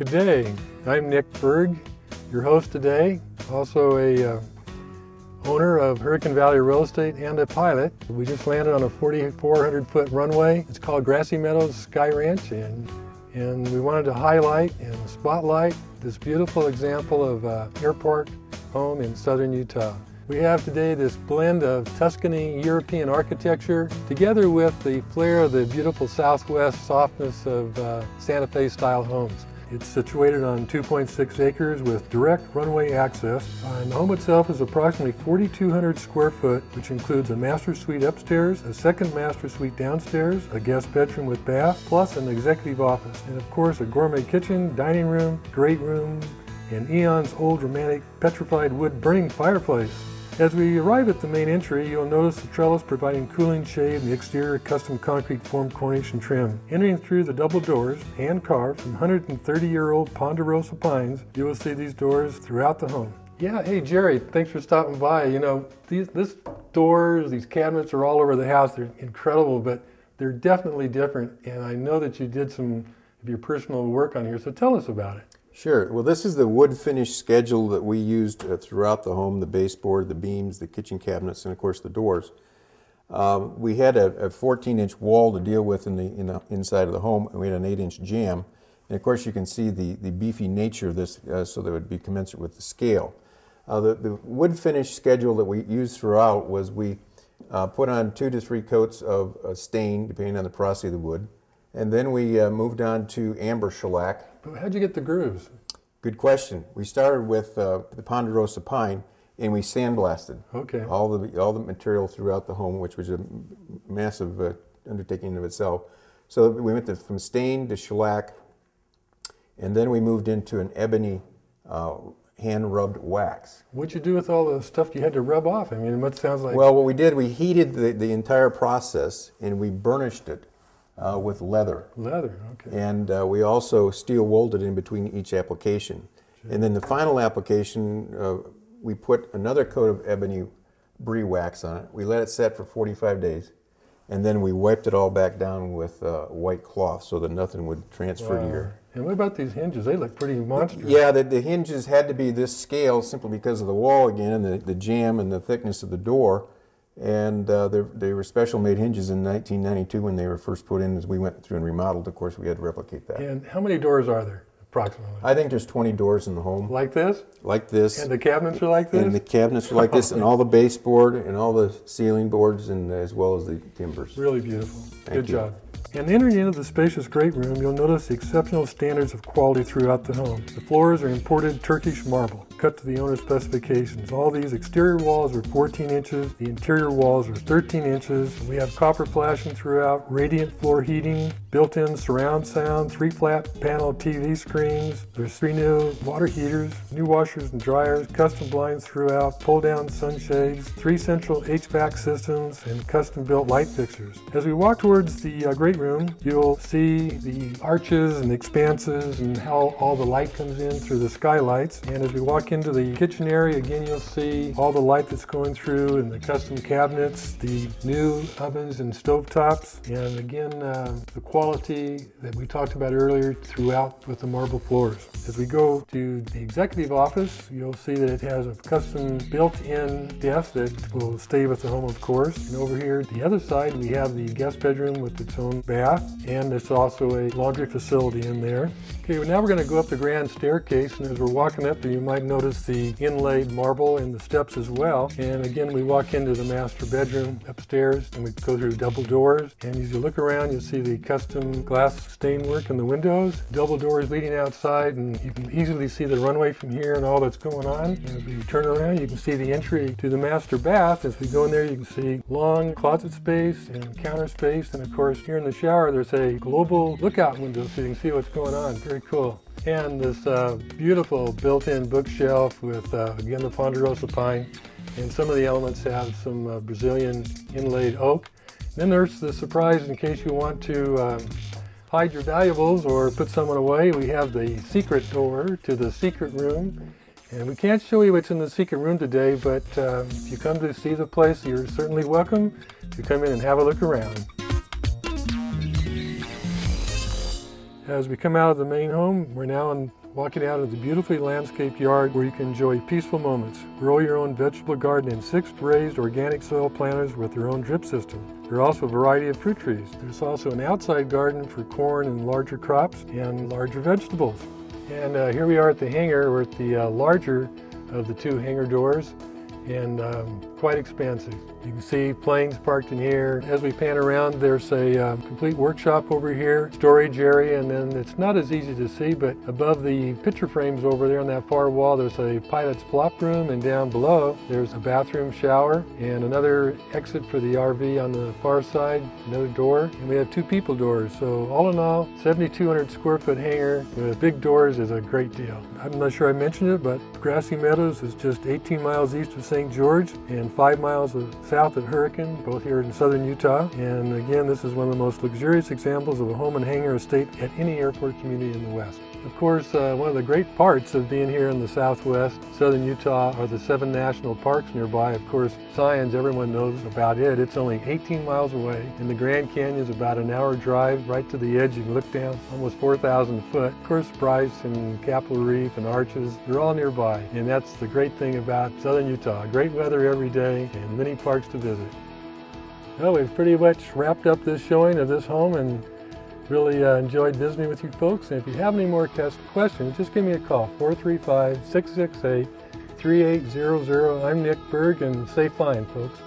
Good day. I'm Nick Berg, your host today, also a owner of Hurricane Valley Real Estate and a pilot. We just landed on a 4,400-foot runway. It's called Grassy Meadows Sky Ranch, and we wanted to highlight and spotlight this beautiful example of Airpark home in southern Utah. We have today this blend of Tuscany European architecture together with the flair of the beautiful southwest softness of Santa Fe style homes. It's situated on 2.6 acres with direct runway access, and the home itself is approximately 4,200 square foot, which includes a master suite upstairs, a second master suite downstairs, a guest bedroom with bath, plus an executive office, and of course a gourmet kitchen, dining room, great room, and eons old romantic petrified wood burning fireplace. As we arrive at the main entry, you'll notice the trellis providing cooling shade and the exterior custom concrete formed cornice and trim. Entering through the double doors, hand carved from 130-year-old ponderosa pines, you will see these doors throughout the home. Yeah, hey Jerry, thanks for stopping by. You know, these doors, these cabinets are all over the house. They're incredible, but they're definitely different. And I know that you did some of your personal work on here, so tell us about it. Sure. Well, this is the wood finish schedule that we used throughout the home, the baseboard, the beams, the kitchen cabinets, and of course the doors. We had a 14-inch wall to deal with in the inside of the home, and we had an 8-inch jamb. And of course you can see the beefy nature of this so that it would be commensurate with the scale. The wood finish schedule that we used throughout was we put on 2 to 3 coats of stain, depending on the porosity of the wood. And then we moved on to amber shellac. But how'd you get the grooves? Good question. We started with the ponderosa pine, and we sandblasted all the material throughout the home, which was a massive undertaking of itself. So we went from stain to shellac, and then we moved into an ebony hand-rubbed wax. What'd you do with all the stuff you had to rub off? I mean, what sounds like... Well, what we did, we heated the entire process, and we burnished it with leather. Leather, okay. And we also steel wooled it in between each application. Sure. And then the final application, we put another coat of ebony brie wax on it. We let it set for 45 days. And then we wiped it all back down with white cloth so that nothing would transfer to your... And what about these hinges? They look pretty monstrous. Yeah, the hinges had to be this scale simply because of the wall again and the jamb and the thickness of the door. And they were special made hinges in 1992 when they were first put in. As we went through and remodeled, of course, we had to replicate that. And how many doors are there, approximately? I think there's 20 doors in the home. Like this? Like this. And the cabinets are like this? And the cabinets are like this, and all the baseboard and all the ceiling boards, and as well as the timbers. Really beautiful. Good job. And entering into the spacious great room, you'll notice the exceptional standards of quality throughout the home. The floors are imported Turkish marble, cut to the owner's specifications. All these exterior walls are 14 inches, the interior walls are 13 inches. We have copper flashing throughout, radiant floor heating, built-in surround sound, 3 flat panel TV screens. There's 3 new water heaters, new washers and dryers, custom blinds throughout, pull-down sunshades, 3 central HVAC systems, and custom-built light fixtures. As we walk towards the great room, you'll see the arches and expanses and how all the light comes in through the skylights. And as we walk into the kitchen area, again, you'll see all the light that's going through and the custom cabinets, the new ovens and stovetops, and again, the quality that we talked about earlier throughout with the marble floors. As we go to the executive office, you'll see that it has a custom built-in desk that will stay with the home, of course. And over here, the other side, we have the guest bedroom with its own bath, and there's also a laundry facility in there. Okay, well, now we're going to go up the grand staircase, and as we're walking up there, you might notice the inlaid marble in the steps as well. And again, we walk into the master bedroom upstairs, and we go through double doors. And as you look around, you'll see the custom glass stain work in the windows, double doors leading outside, and you can easily see the runway from here and all that's going on. And as we turn around, you can see the entry to the master bath. As we go in there, you can see long closet space and counter space, and of course, here in the shower, there's a global lookout window so you can see what's going on. Very cool. And this beautiful built-in bookshelf with, again, the ponderosa pine. And some of the elements have some Brazilian inlaid oak. Then there's the surprise in case you want to hide your valuables or put someone away. We have the secret door to the secret room. And we can't show you what's in the secret room today, but if you come to see the place, you're certainly welcome to come in and have a look around. As we come out of the main home, we're now walking out of the beautifully landscaped yard where you can enjoy peaceful moments. Grow your own vegetable garden in 6 raised organic soil planters with their own drip system. There are also a variety of fruit trees. There's also an outside garden for corn and larger crops and larger vegetables. And here we are at the hangar. We're at the larger of the 2 hangar doors, and quite expansive. You can see planes parked in here. As we pan around, there's a complete workshop over here, storage area, and then it's not as easy to see, but above the picture frames over there on that far wall, there's a pilot's flop room, and down below, there's a bathroom, shower, and another exit for the RV on the far side, another door, and we have 2 people doors. So all in all, 7,200 square foot hangar with big doors is a great deal. I'm not sure I mentioned it, but Grassy Meadows is just 18 miles east of St. George and 5 miles south of Hurricane, both here in southern Utah. And again, this is one of the most luxurious examples of a home and hangar estate at any airport community in the West. Of course, one of the great parts of being here in the Southwest, southern Utah, are the 7 national parks nearby. Of course, Zions, everyone knows about it. It's only 18 miles away, and the Grand Canyon's about an hour drive right to the edge. You can look down almost 4,000 foot. Of course, Bryce and Capitol Reef and Arches, they're all nearby, and that's the great thing about southern Utah. Great weather every day and many parks to visit. Well, we've pretty much wrapped up this showing of this home, and really enjoyed visiting with you folks. And if you have any more questions, just give me a call, 435-668-3800. I'm Nick Berg, and stay fine, folks.